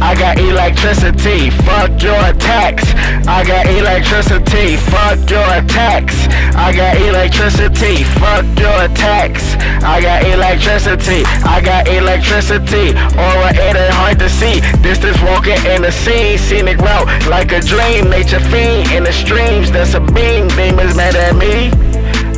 I got electricity, fuck your tax. I got electricity, fuck your tax. I got electricity, fuck your tax. I got electricity, I got electricity. Aura, it ain't hard to see. Distance walking in the scene, scenic route like a dream. Nature fiend in the streams, that's a beam. Demons mad at me.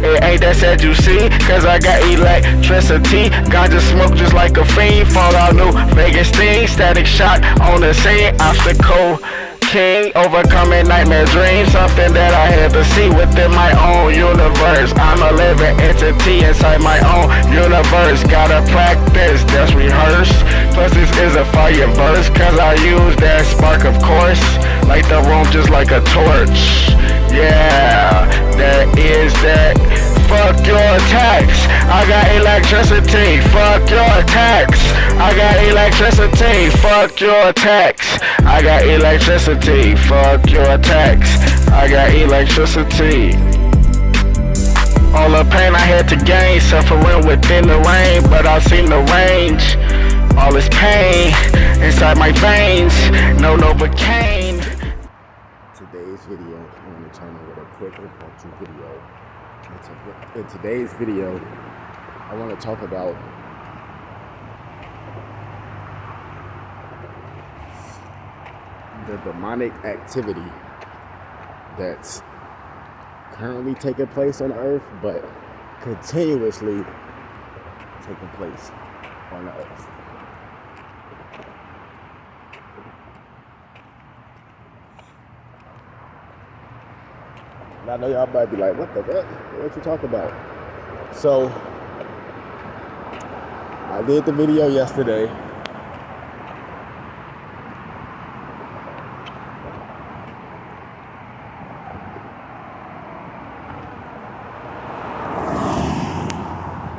It ain't that sad you see, cause I got electricity. Ganja smoke just like a fiend. Fallout New Vegas sting. Static shot on the scene. Obstacle king, overcoming nightmare dreams. Something that I had to see within my own universe. I'm a living entity inside my own universe. Gotta practice, that's rehearse. Plus this is a fire verse, cause I use that spark of course. Light the room just like a torch. Yeah, there is that. Fuck your tax. I got electricity. Fuck your tax. I got electricity. Fuck your tax. I got electricity. Fuck your tax. I got electricity. All the pain I had to gain, suffering within the rain, but I've seen the range. All this pain inside my veins. No Novocaine. Today's video, I'm on the channel with a quick impromptu video. In today's video, I want to talk about the demonic activity that's currently taking place on Earth, but continuously taking place on the Earth. I know y'all might be like, what the fuck? What you talking about? So, I did the video yesterday.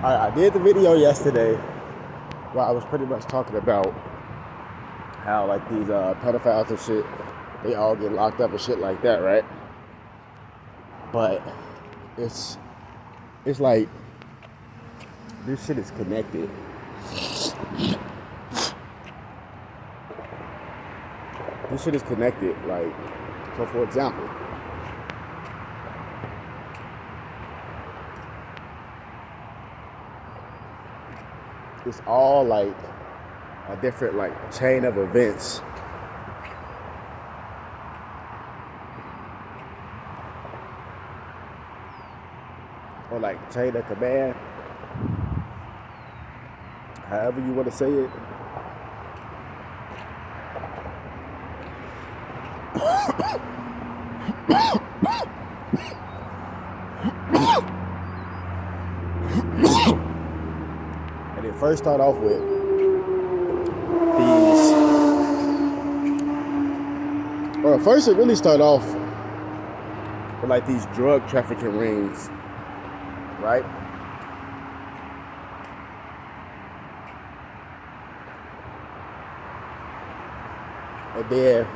I did the video yesterday where I was pretty much talking about how like these pedophiles and shit, they all get locked up and shit like that, right? But it's like this shit is connected. This shit is connected. Like, so for example, it's all like a different like chain of events. Or like chain of command, however you want to say it. And it first start off with these, or first it really started off with like these drug trafficking rings. Right? And then,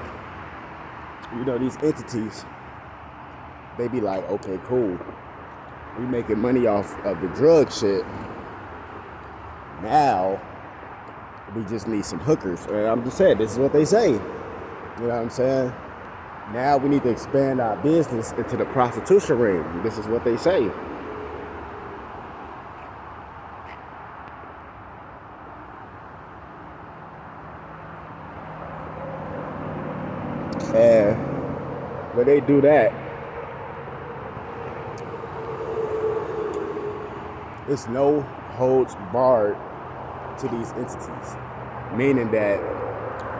you know, these entities, they be like, okay, cool. We making money off of the drug shit. Now, we just need some hookers. And I'm just saying, this is what they say. You know what I'm saying? Now we need to expand our business into the prostitution ring. This is what they say. And when they do that, it's no holds barred to these entities. Meaning that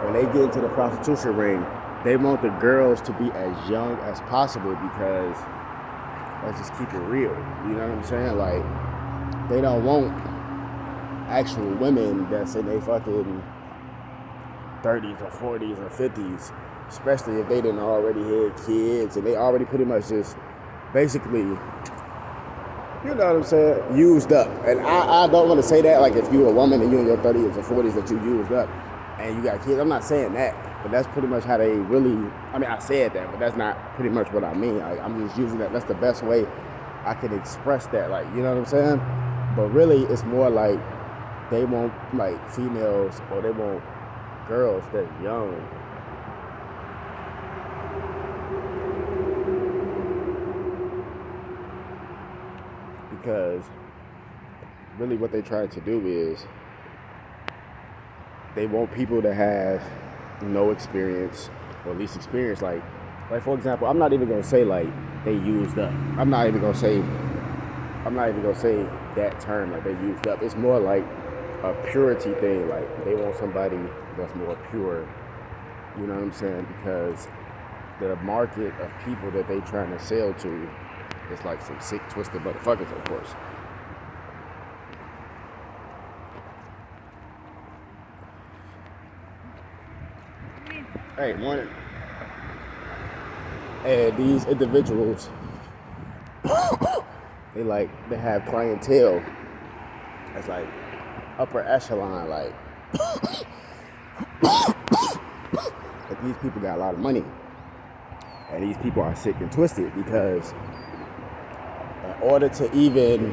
when they get into the prostitution ring, they want the girls to be as young as possible because, let's just keep it real. You know what I'm saying? Like, they don't want actual women that's in their fucking 30s or 40s or 50s. Especially if they didn't already had kids and they already pretty much just basically, you know what I'm saying, used up. And I don't want to say that like if you're a woman and you're in your 30s or 40s that you used up and you got kids. I'm not saying that, but that's pretty much how they really, I mean, I said that, but that's not pretty much what I mean. I'm just using that. That's the best way I can express that. Like, you know what I'm saying? But really, it's more like they want like females, or they want girls that's young. Because really what they try to do is they want people to have no experience, or at least experience, like for example, I'm not even gonna say like they used up. I'm not even gonna say that term, like they used up. It's more like a purity thing. Like they want somebody that's more pure. You know what I'm saying? Because the market of people that they trying to sell to is like some sick, twisted motherfuckers, of course. Hey, morning. And these individuals, they have clientele that's like upper echelon, like but these people got a lot of money. And these people are sick and twisted because in order to even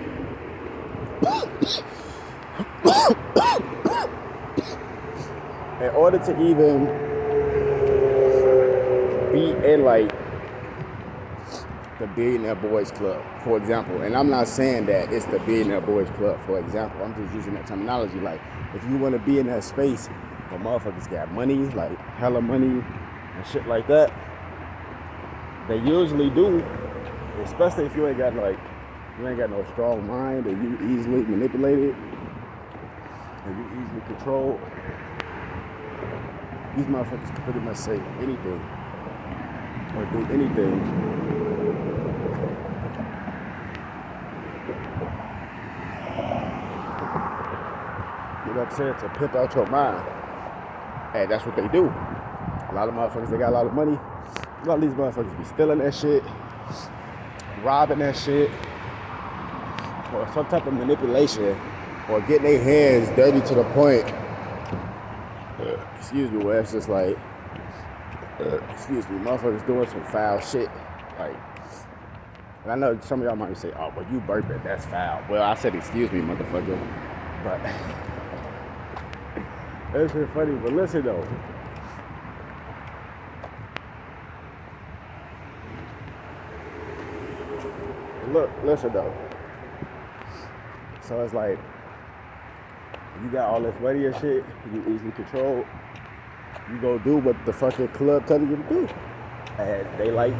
be in like the Billionaire Boys Club, for example, and I'm not saying that it's the Billionaire Boys Club, for example, I'm just using that terminology. Like, if you want to be in that space where motherfuckers got money, like hella money and shit like that, they usually do, especially if you ain't got no strong mind, and you easily manipulated, and you easily controlled. These motherfuckers can pretty much say anything or do anything. You know what I'm saying? To pimp out your mind. And that's what they do. A lot of motherfuckers, they got a lot of money. A lot of these motherfuckers be stealing that shit, robbing that shit, or some type of manipulation, or getting their hands dirty to the point, where it's just like, motherfuckers doing some foul shit. Like, and I know some of y'all might say, oh, well, you burping, that's foul. Well, I said, excuse me, motherfucker. But it's been funny, but listen though. Listen though. So it's like, you got all this money and shit, you easily control. You go do what the fucking club telling you to do. And they like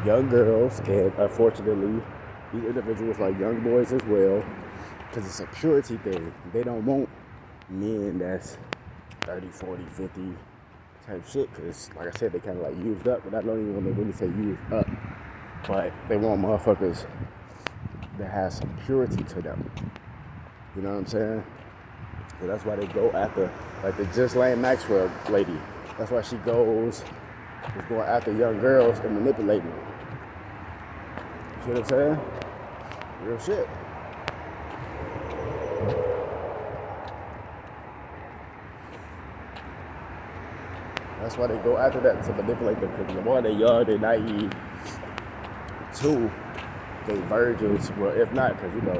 young girls, and unfortunately, these individuals like young boys as well, because it's a purity thing. They don't want men that's 30, 40, 50 type shit, because like I said, they kind of like used up, but I don't even want to really say used up. But they want motherfuckers that have some purity to them. You know what I'm saying? So that's why they go after, like the Ghislaine Maxwell lady. That's why she is going after young girls and manipulating them. You see what I'm saying? Real shit. That's why they go after that, to manipulate them. Because the more they're young, they're naive. Two, they virgins. Well, if not, because, you know,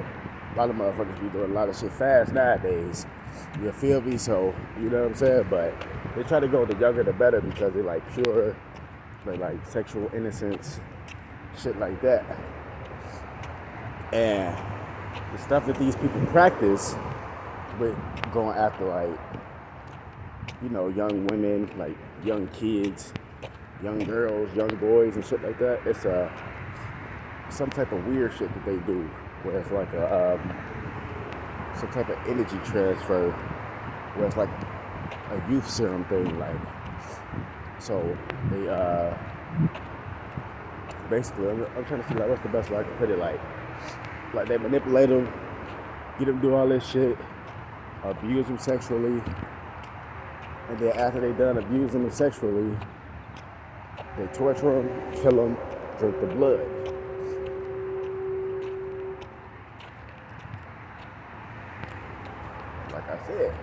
a lot of motherfuckers be doing a lot of shit fast nowadays. You feel me? So, you know what I'm saying? But they try to go the younger the better, because they like pure, they like sexual innocence, shit like that. And the stuff that these people practice with going after, like, you know, young women, like young kids, young girls, young boys and shit like that, it's some type of weird shit that they do, where it's like some type of energy transfer, where it's like a youth serum thing, like, so they basically, I'm trying to see like what's the best way I can put it, like they manipulate them, get them to do all this shit, abuse them sexually, and then after they done abusing them sexually, they torture them, kill them, drink the blood. Like I said,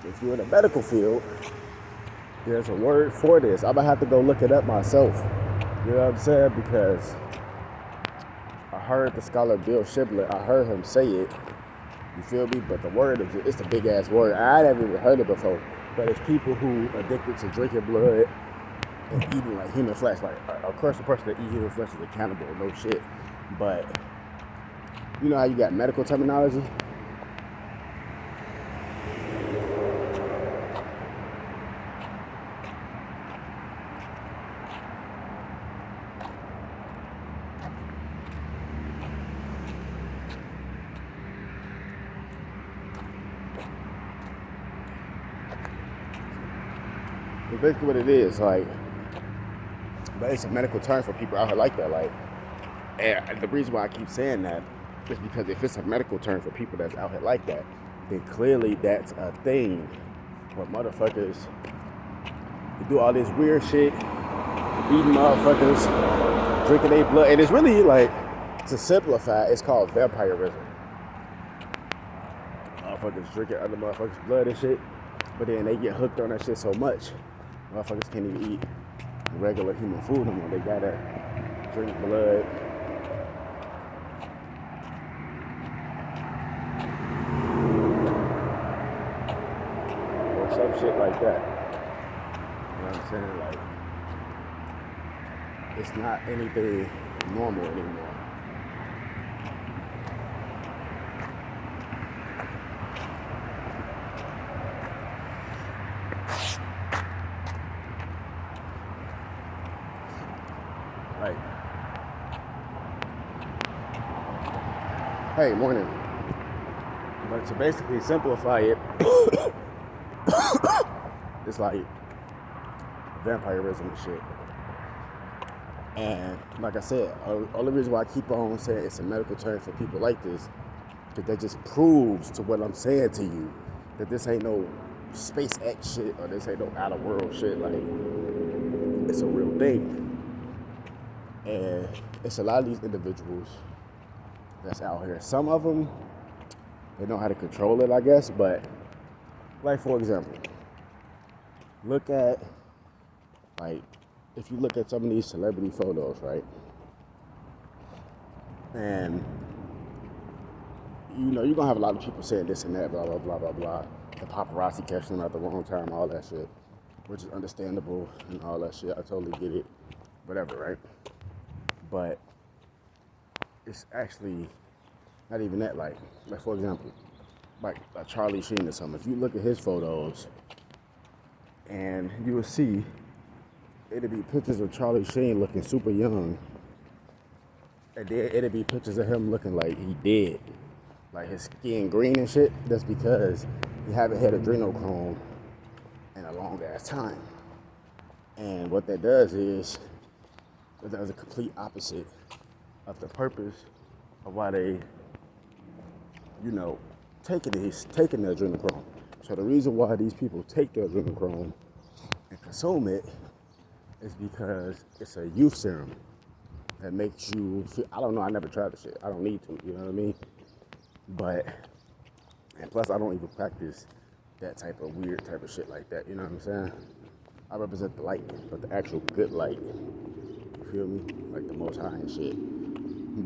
if you're in the medical field, there's a word for this. I'm gonna have to go look it up myself. You know what I'm saying? Because I heard the scholar Bill Shibler, I heard him say it. You feel me? But the word, it's a big ass word. I never even heard it before. but it's people who addicted to drinking blood and eating like human flesh. Like, of course, the person that eats human flesh is a cannibal, no shit. But you know how you got medical terminology? But basically what it is, like, but it's a medical term for people out here like that. Like, and the reason why I keep saying that is because if it's a medical term for people that's out here like that, then clearly that's a thing where motherfuckers do all this weird shit, eating motherfuckers, drinking their blood. And it's really like, to simplify, it's called vampirism. Motherfuckers drinking other motherfuckers' blood and shit, but then they get hooked on that shit so much, motherfuckers can't even eat regular human food no more. They gotta drink blood. Or some shit like that. You know what I'm saying? Like, it's not anything normal anymore. Like, hey, morning. But to basically simplify it, it's like vampirism and shit. And like I said, only reason why I keep on saying it's a medical term for people like this, because that just proves to what I'm saying to you that this ain't no SpaceX shit or this ain't no out of world shit. Like, it's a real thing. And it's a lot of these individuals that's out here. Some of them, they know how to control it, I guess. But, like, for example, look at, like, if you look at some of these celebrity photos, right? And, you know, you're going to have a lot of people saying this and that, blah, blah, blah, blah, blah. The paparazzi catching them at the wrong time, all that shit. Which is understandable and all that shit. I totally get it. Whatever, right? But it's actually not even that. Like for example, like Charlie Sheen or something. If you look at his photos, and you will see it'll be pictures of Charlie Sheen looking super young, and then it'll be pictures of him looking like he dead, like his skin green and shit. That's because he haven't had adrenochrome in a long ass time. And what that does is, it does a complete opposite of the purpose of why they, you know, taking the adrenochrome. So the reason why these people take the adrenochrome and consume it is because it's a youth serum that makes you feel, I don't know, I never tried the shit. I don't need to, you know what I mean? But, and plus I don't even practice that type of weird type of shit like that, you know what I'm saying? I represent the light, but the actual good light. You feel me? Like the Most High and shit.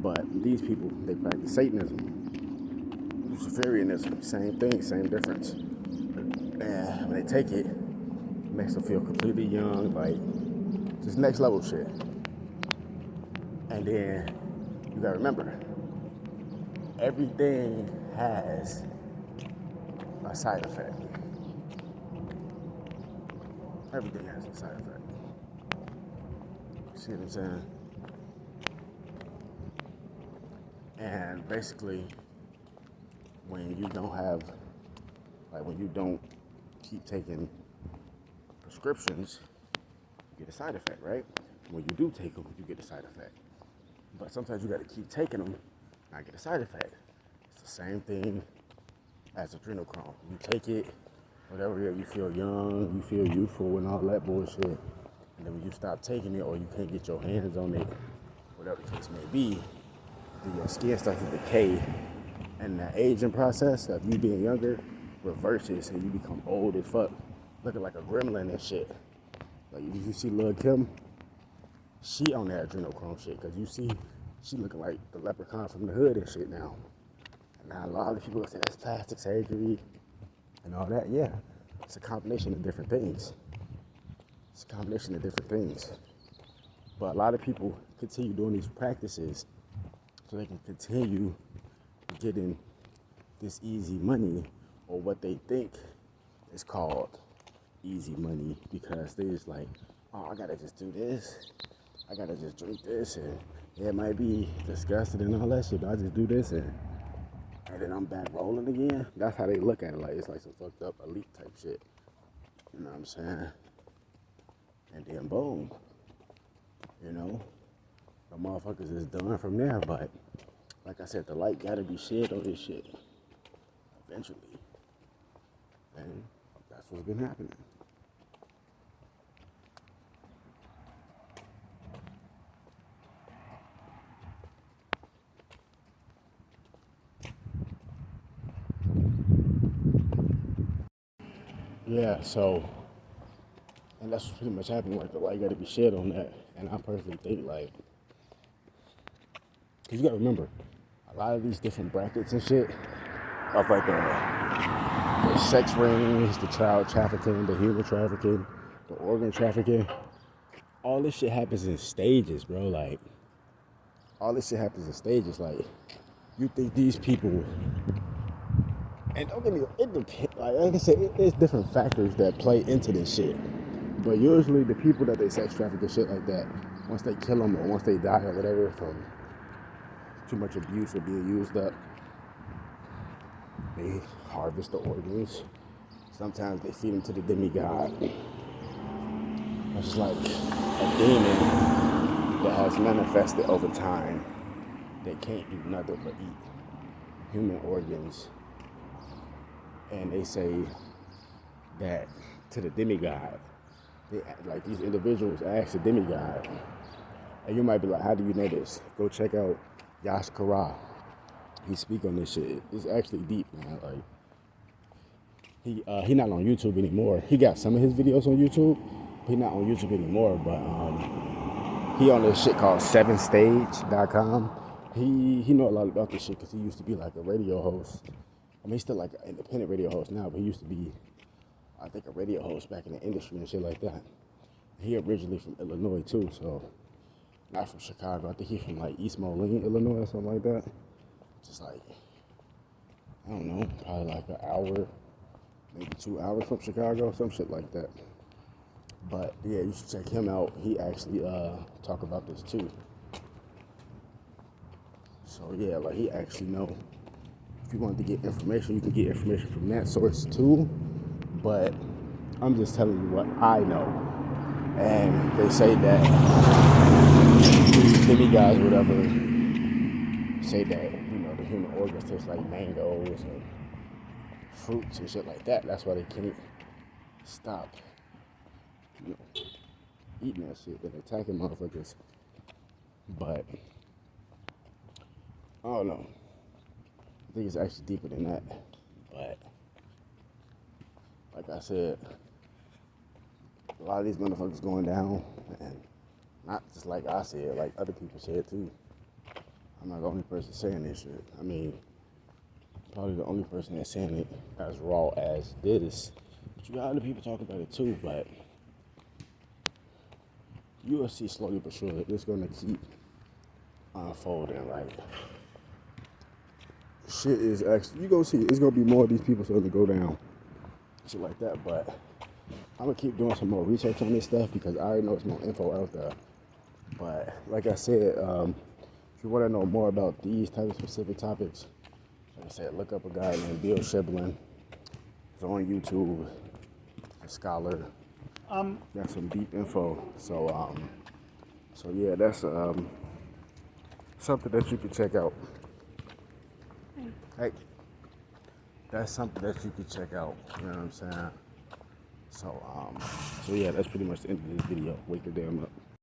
But these people, they practice Satanism, Luciferianism, same thing, same difference. And when they take it, it makes them feel completely young, like just next level shit. And then you gotta remember, everything has a side effect. Everything has a side effect. See what I'm saying? And basically, when you don't have, like when you don't keep taking prescriptions, you get a side effect, right? When you do take them, you get a side effect. But sometimes you gotta keep taking them, not get a side effect. It's the same thing as adrenochrome. You take it, whatever, you feel young, you feel youthful and all that bullshit. And then when you stop taking it or you can't get your hands on it, whatever the case may be, then your skin starts to decay. And the aging process of you being younger reverses and you become old as fuck, looking like a gremlin and shit. Like if you see Lil' Kim, she on that adrenochrome shit, cause you see she looking like the leprechaun from the hood and shit now. And now a lot of people say that's plastic surgery and all that, yeah. It's a combination of different things. It's a combination of different things. But a lot of people continue doing these practices so they can continue getting this easy money, or what they think is called easy money, because they just like, oh, I gotta just do this. I gotta just drink this, and it might be disgusting and all that shit, but I just do this, and then I'm back rolling again. That's how they look at it. Like, it's like some fucked up elite type shit. You know what I'm saying? And then boom. You know? The motherfuckers is done from there, but like I said, the light gotta be shed on this shit. Eventually. And that's what's been happening. Yeah, so, and that's pretty much happening. Like, the light got to be shed on that. And I personally think, like, because you got to remember, a lot of these different brackets and shit of like the sex rings, the child trafficking, the human trafficking, the organ trafficking, all this shit happens in stages, bro. Like, all this shit happens in stages. Like, you think these people, and don't get me, it depends. Like I said, it's different factors that play into this shit. But usually the people that they sex traffic and shit like that, once they kill them or once they die or whatever from too much abuse or being used up, they harvest the organs. Sometimes they feed them to the demigod. It's like a demon that has manifested over time. They can't do nothing but eat human organs. And they say that to the demigod, like these individuals ask the demigod, and you might be like, how do you know this? Go check out Yash Kara. He speak on this shit. It's actually deep, man. Like he not on YouTube anymore. He got some of his videos on YouTube, but he not on YouTube anymore. But he on this shit called 7stage.com. He know a lot about this shit because he used to be like a radio host. I mean, he's still like an independent radio host now, but he used to be, I think, a radio host back in the industry and shit like that. He originally from Illinois too, so not from Chicago. I think he's from like East Moline, Illinois, or something like that. Just like, I don't know, probably like an hour, maybe 2 hours from Chicago, some shit like that. But yeah, you should check him out. He actually talk about this too. So yeah, like he actually know. If you want to get information, you can get information from that source too. But I'm just telling you what I know. And they say that these demigods, whatever, say that, you know, the human organs taste like mangoes and fruits and shit like that. That's why they can't stop, you know, eating that shit and attacking motherfuckers. But I don't know. I think it's actually deeper than that. But like I said, a lot of these motherfuckers going down, and not just like I said, like other people said too. I'm not the only person saying this shit. I mean, probably the only person that's saying it as raw as this. But you got other people talking about it too, but you will see slowly but surely it's gonna keep unfolding. Like, shit is actually, you gonna see, it's gonna be more of these people starting to go down. Shit like that, but I'm gonna keep doing some more research on this stuff because I already know it's more info out there. But like I said, if you want to know more about these type of specific topics, like I said, look up a guy named Bill Shiblin. He's on YouTube, a scholar. Got some deep info. So yeah, that's something that you can check out. Hey, that's something that you can check out. You know what I'm saying? So yeah, that's pretty much the end of this video. Wake the damn up.